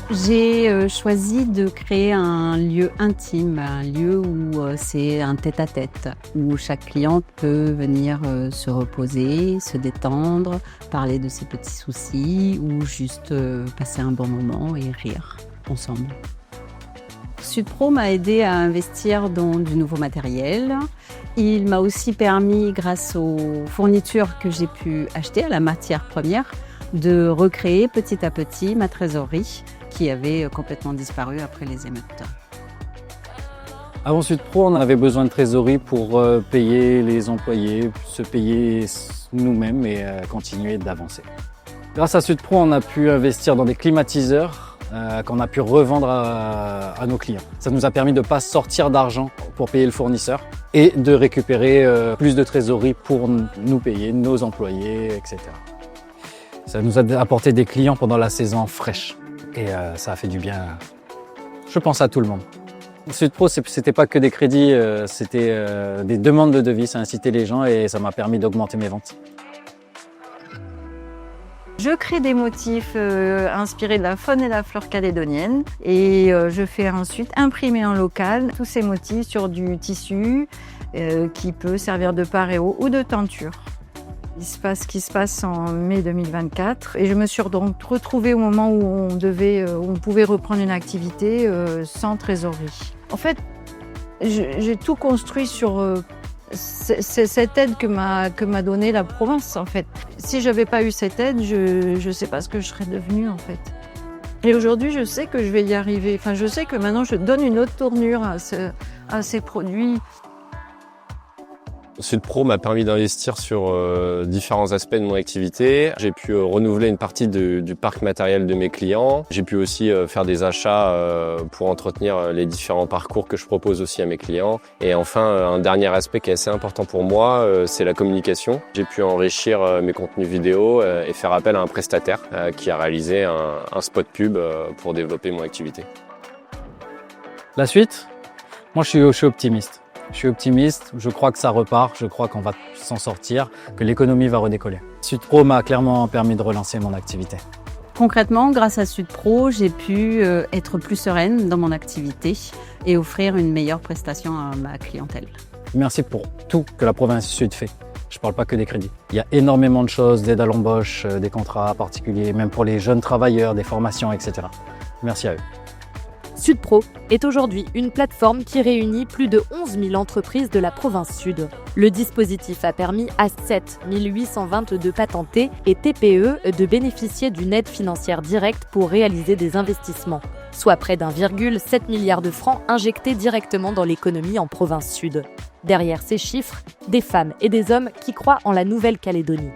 J'ai choisi de créer un lieu intime, un lieu où c'est un tête-à-tête, où chaque cliente peut venir se reposer, se détendre, parler de ses petits soucis ou juste passer un bon moment et rire ensemble. Sudpro m'a aidé à investir dans du nouveau matériel. Il m'a aussi permis, grâce aux fournitures que j'ai pu acheter, à la matière première, de recréer petit à petit ma trésorerie qui avait complètement disparu après les émeutes. Avant Sudpro, on avait besoin de trésorerie pour payer les employés, se payer nous-mêmes et continuer d'avancer. Grâce à Sudpro, on a pu investir dans des climatiseurs qu'on a pu revendre à nos clients. Ça nous a permis de ne pas sortir d'argent pour payer le fournisseur et de récupérer plus de trésorerie pour nous payer, nos employés, etc. Ça nous a apporté des clients pendant la saison fraîche et ça a fait du bien, je pense, à tout le monde. Sudpro, c'était pas que des crédits, c'était des demandes de devis, ça incitait les gens et ça m'a permis d'augmenter mes ventes. Je crée des motifs inspirés de la faune et la flore calédonienne et je fais ensuite imprimer en local tous ces motifs sur du tissu qui peut servir de paréo ou de tenture. Il se passe ce qui se passe en mai 2024 et je me suis donc retrouvée au moment où on pouvait reprendre une activité sans trésorerie. En fait, j'ai tout construit sur cette aide que m'a donnée la province, en fait. Si j'avais pas eu cette aide, je sais pas ce que je serais devenue, en fait. Et aujourd'hui, je sais que je vais y arriver. Enfin, je sais que maintenant, je donne une autre tournure à ces produits. Sudpro m'a permis d'investir sur différents aspects de mon activité. J'ai pu renouveler une partie du parc matériel de mes clients. J'ai pu aussi faire des achats pour entretenir les différents parcours que je propose aussi à mes clients. Et enfin, un dernier aspect qui est assez important pour moi, c'est la communication. J'ai pu enrichir mes contenus vidéo et faire appel à un prestataire qui a réalisé un spot pub pour développer mon activité. La suite, moi je suis optimiste. Je suis optimiste, je crois que ça repart, je crois qu'on va s'en sortir, que l'économie va redécoller. Sudpro m'a clairement permis de relancer mon activité. Concrètement, grâce à Sudpro, j'ai pu être plus sereine dans mon activité et offrir une meilleure prestation à ma clientèle. Merci pour tout que la province Sud fait. Je ne parle pas que des crédits. Il y a énormément de choses, d'aide à l'embauche, des contrats particuliers, même pour les jeunes travailleurs, des formations, etc. Merci à eux. Sudpro est aujourd'hui une plateforme qui réunit plus de 11 000 entreprises de la province Sud. Le dispositif a permis à 7 822 patentés et TPE de bénéficier d'une aide financière directe pour réaliser des investissements, soit près d'1,7 milliard de francs injectés directement dans l'économie en province Sud. Derrière ces chiffres, des femmes et des hommes qui croient en la Nouvelle-Calédonie.